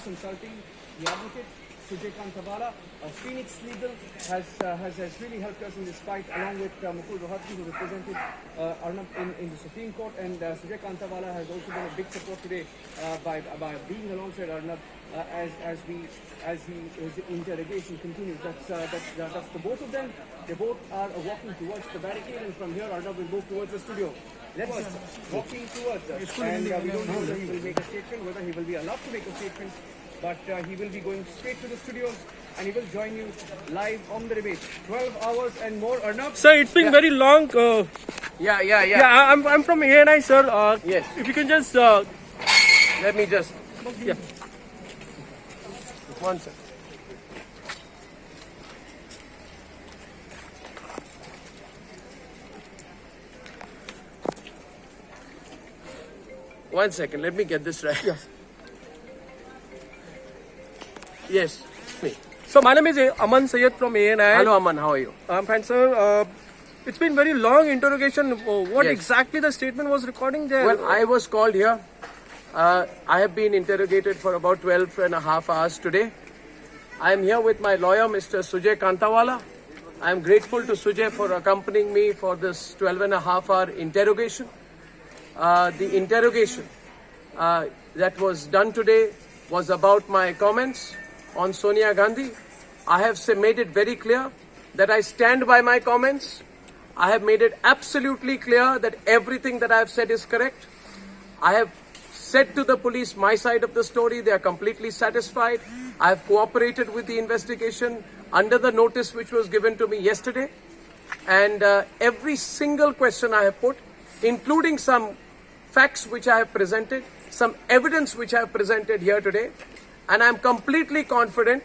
Consulting, the advocate, Sujay Kantabala. Phoenix Legal has really helped us in this fight, along with Mukul Rohatgi, who represented Arnab in the Supreme Court. And Sujay Kantabala has also been a big support today by being alongside Arnab as his interrogation continues. That's the both of them. They both are walking towards the barricade, and from here Arnab will move towards the studio. Let's walking towards us, and we don't know whether he will make a statement, whether he will be allowed to make a statement, but he will be going straight to the studios, and he will join you live on the debate. 12 hours and more, Arnab. Sir, it's been very long. Yeah. I'm from ANI, sir. Yes. If you can just Let me just. yeah. One second. One second, let me get this right. Yes. Yes, me. So my name is Aman Syed from ANI. Hello, Aman, how are you? I'm fine, sir. It's been very long interrogation. What Yes. exactly the statement was recording there? Well, I was called here. I have been interrogated for about 12 and a half hours today. I am here with my lawyer, Mr. Sujay Kantawala. I am grateful to Sujay for accompanying me for this 12 and a half hour interrogation. The interrogation that was done today was about my comments on Sonia Gandhi. I have made it very clear that I stand by my comments. I have made it absolutely clear that everything that I have said is correct. I have said to the police my side of the story. They are completely satisfied. I have cooperated with the investigation under the notice which was given to me yesterday. And every single question I have put, including some facts which I have presented, some evidence which I have presented here today, and I am completely confident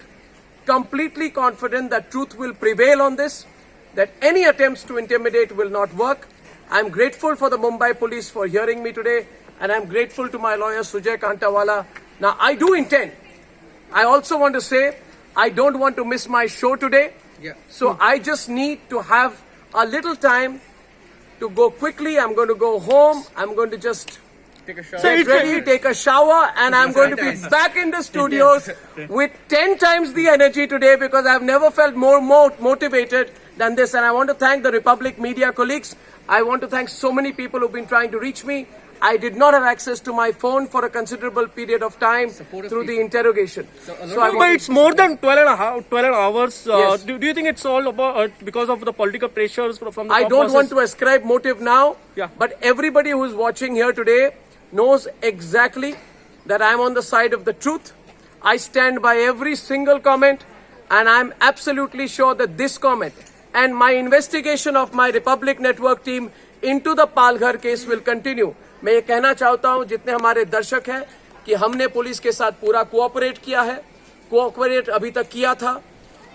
that truth will prevail on this, that any attempts to intimidate will not work. I am grateful for the Mumbai police for hearing me today, and I am grateful to my lawyer Sujay Kantawala. Now I do intend, I also want to say, I don't want to miss my show today. So I just need to have a little time to go quickly. I'm going to go home. I'm going to just Take a shower. get ready, take a shower, and I'm going to be back in the studios with 10 times the energy today, because I've never felt more motivated than this. And I want to thank the Republic media colleagues. I want to thank so many people who've been trying to reach me. I did not have access to my phone for a considerable period of time through the interrogation. But it's more than 12 hours. Yes. Do you think it's all about because of the political pressures from the I top don't bosses? want to ascribe motive now, Yeah. but everybody who is watching here today knows exactly that I'm on the side of the truth. I stand by every single comment, and I'm absolutely sure that this comment and my investigation of my Republic Network team into the Palghar case will continue. मैं ये कहना चाहता हूं जितने हमारे दर्शक हैं कि हमने पुलिस के साथ पूरा कोऑपरेट किया है, कोऑपरेट अभी तक किया था.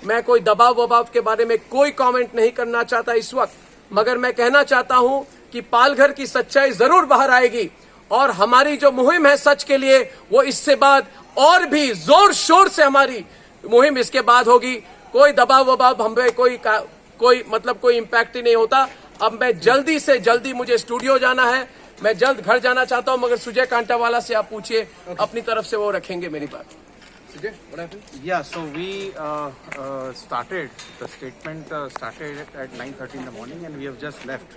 मैं कोई दबाव वबाव के बारे में कोई कमेंट नहीं करना चाहता इस वक्त, मगर मैं कहना चाहता हूं कि पालघर की सच्चाई जरूर बाहर आएगी, और हमारी जो मुहिम है सच के लिए, वो इससे बाद और भी जोर शोर से हमारी मुहिम इसके बाद होगी. कोई दबाव वबाव हमें कोई इम्पैक्ट ही नहीं होता. अब मैं जल्दी से जल्दी मुझे स्टूडियो जाना है, मैं जल्द घर जाना चाहता हूं, मगर सुजय कांटावाला से आप पूछिए, अपनी तरफ से वो रखेंगे मेरी बात. Sujay, what happened? Yeah, so we started, the statement started at 9:30 in the morning, and we have just left.